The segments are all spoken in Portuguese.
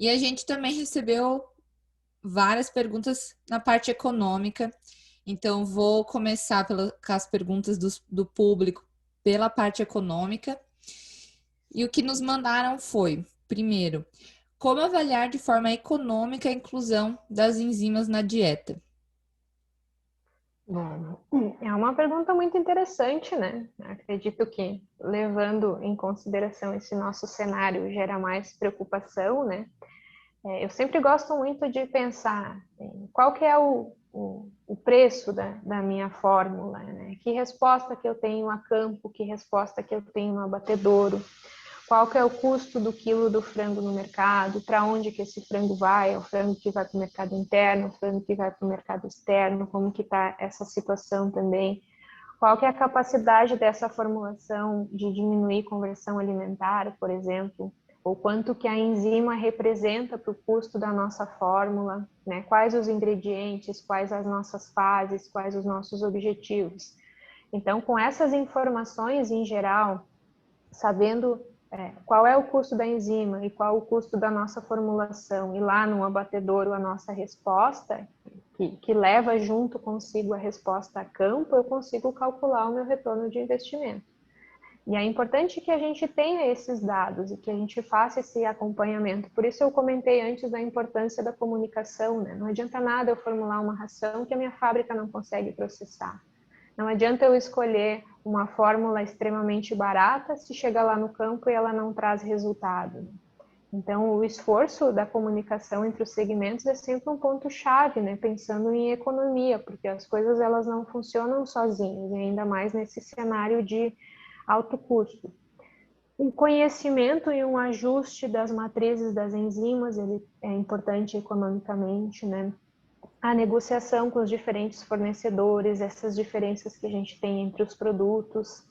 E a gente também recebeu várias perguntas na parte econômica. Então, vou começar com as perguntas do público pela parte econômica. E o que nos mandaram foi, primeiro, como avaliar de forma econômica a inclusão das enzimas na dieta? Bom, é uma pergunta muito interessante, né? Acredito que, levando em consideração esse nosso cenário, gera mais preocupação, né? Eu sempre gosto muito de pensar em qual que é o preço da minha fórmula, né? Que resposta que eu tenho a campo, que resposta que eu tenho no abatedouro, qual que é o custo do quilo do frango no mercado, para onde que esse frango vai, é o frango que vai para o mercado interno, o frango que vai para o mercado externo, como que está essa situação também, qual que é a capacidade dessa formulação de diminuir conversão alimentar, por exemplo, ou quanto que a enzima representa para o custo da nossa fórmula, né? Quais os ingredientes, quais as nossas fases, quais os nossos objetivos. Então, com essas informações em geral, sabendo qual é o custo da enzima e qual o custo da nossa formulação, e lá no abatedouro a nossa resposta, que leva junto consigo a resposta a campo, eu consigo calcular o meu retorno de investimento. E é importante que a gente tenha esses dados e que a gente faça esse acompanhamento. Por isso eu comentei antes da importância da comunicação, né? Não adianta nada eu formular uma ração que a minha fábrica não consegue processar. Não adianta eu escolher uma fórmula extremamente barata se chega lá no campo e ela não traz resultado. Então, o esforço da comunicação entre os segmentos é sempre um ponto-chave, né? Pensando em economia, porque as coisas elas não funcionam sozinhas, e ainda mais nesse cenário de alto custo. Um conhecimento e um ajuste das matrizes das enzimas, ele é importante economicamente, né? A negociação com os diferentes fornecedores, essas diferenças que a gente tem entre os produtos,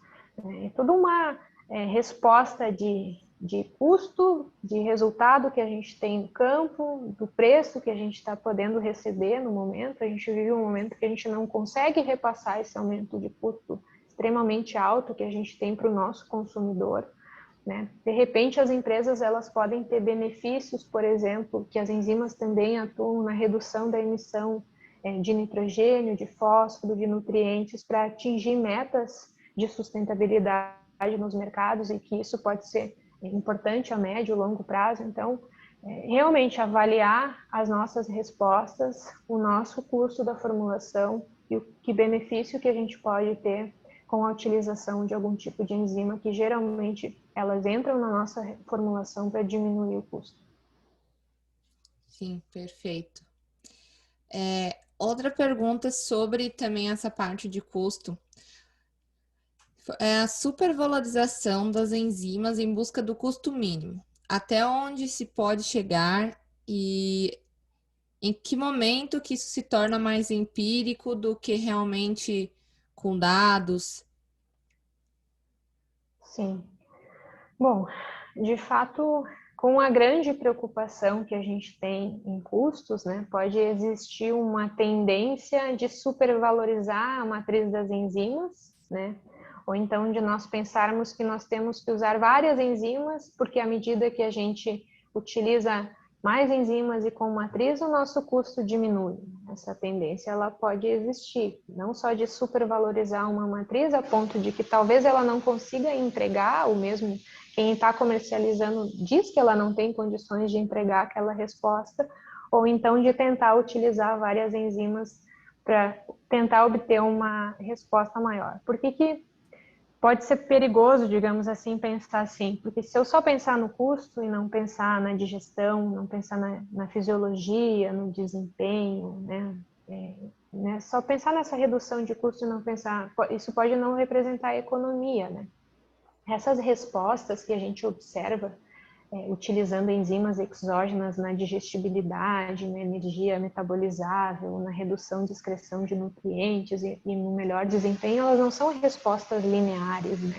toda uma resposta de custo, de resultado que a gente tem no campo, do preço que a gente está podendo receber no momento. A gente vive um momento que a gente não consegue repassar esse aumento de custo extremamente alto que a gente tem para o nosso consumidor. Né? De repente, as empresas elas podem ter benefícios, por exemplo, que as enzimas também atuam na redução da emissão de nitrogênio, de fósforo, de nutrientes, para atingir metas de sustentabilidade nos mercados, e que isso pode ser importante a médio e longo prazo. Então, realmente avaliar as nossas respostas, o nosso custo da formulação e o que benefício que a gente pode ter com a utilização de algum tipo de enzima, que geralmente elas entram na nossa formulação para diminuir o custo. Sim, perfeito. Outra pergunta sobre também essa parte de custo é a supervalorização das enzimas em busca do custo mínimo. Até onde se pode chegar e em que momento que isso se torna mais empírico do que realmente com dados? Sim. Bom, de fato, com a grande preocupação que a gente tem em custos, né, pode existir uma tendência de supervalorizar a matriz das enzimas, né, ou então de nós pensarmos que nós temos que usar várias enzimas, porque à medida que a gente utiliza mais enzimas e com matriz, o nosso custo diminui. Essa tendência ela pode existir, não só de supervalorizar uma matriz a ponto de que talvez ela não consiga entregar o mesmo. Quem está comercializando diz que ela não tem condições de entregar aquela resposta, ou então de tentar utilizar várias enzimas para tentar obter uma resposta maior. Por que pode ser perigoso, digamos assim, pensar assim? Porque se eu só pensar no custo e não pensar na digestão, não pensar na fisiologia, no desempenho, né? Só pensar nessa redução de custo e não pensar, isso pode não representar economia, né? Essas respostas que a gente observa utilizando enzimas exógenas na digestibilidade, na energia metabolizável, na redução de excreção de nutrientes e no melhor desempenho, elas não são respostas lineares, né?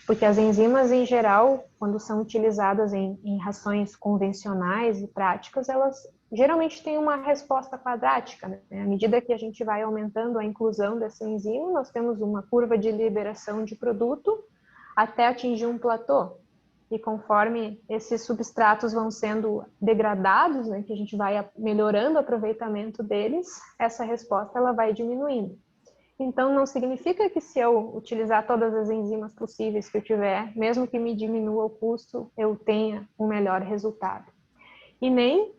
Porque as enzimas, em geral, quando são utilizadas em rações convencionais e práticas, elas geralmente têm uma resposta quadrática, né? À medida que a gente vai aumentando a inclusão dessa enzima, nós temos uma curva de liberação de produto até atingir um platô. e conforme esses substratos vão sendo degradados, né, que a gente vai melhorando o aproveitamento deles, essa resposta ela vai diminuindo. Então, não significa que se eu utilizar todas as enzimas possíveis que eu tiver, mesmo que me diminua o custo, eu tenha um melhor resultado. E nem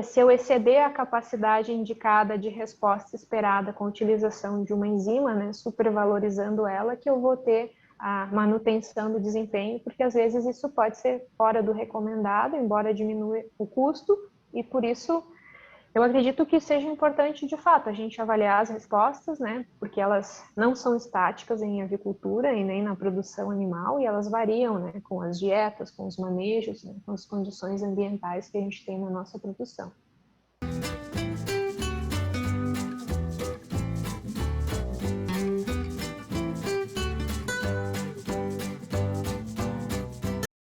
se eu exceder a capacidade indicada de resposta esperada com a utilização de uma enzima, né, supervalorizando ela, que eu vou ter a manutenção do desempenho, porque às vezes isso pode ser fora do recomendado, embora diminua o custo, e por isso eu acredito que seja importante, de fato, a gente avaliar as respostas, né? Porque elas não são estáticas em avicultura e nem na produção animal, e elas variam, né? Com as dietas, com os manejos, né, com as condições ambientais que a gente tem na nossa produção.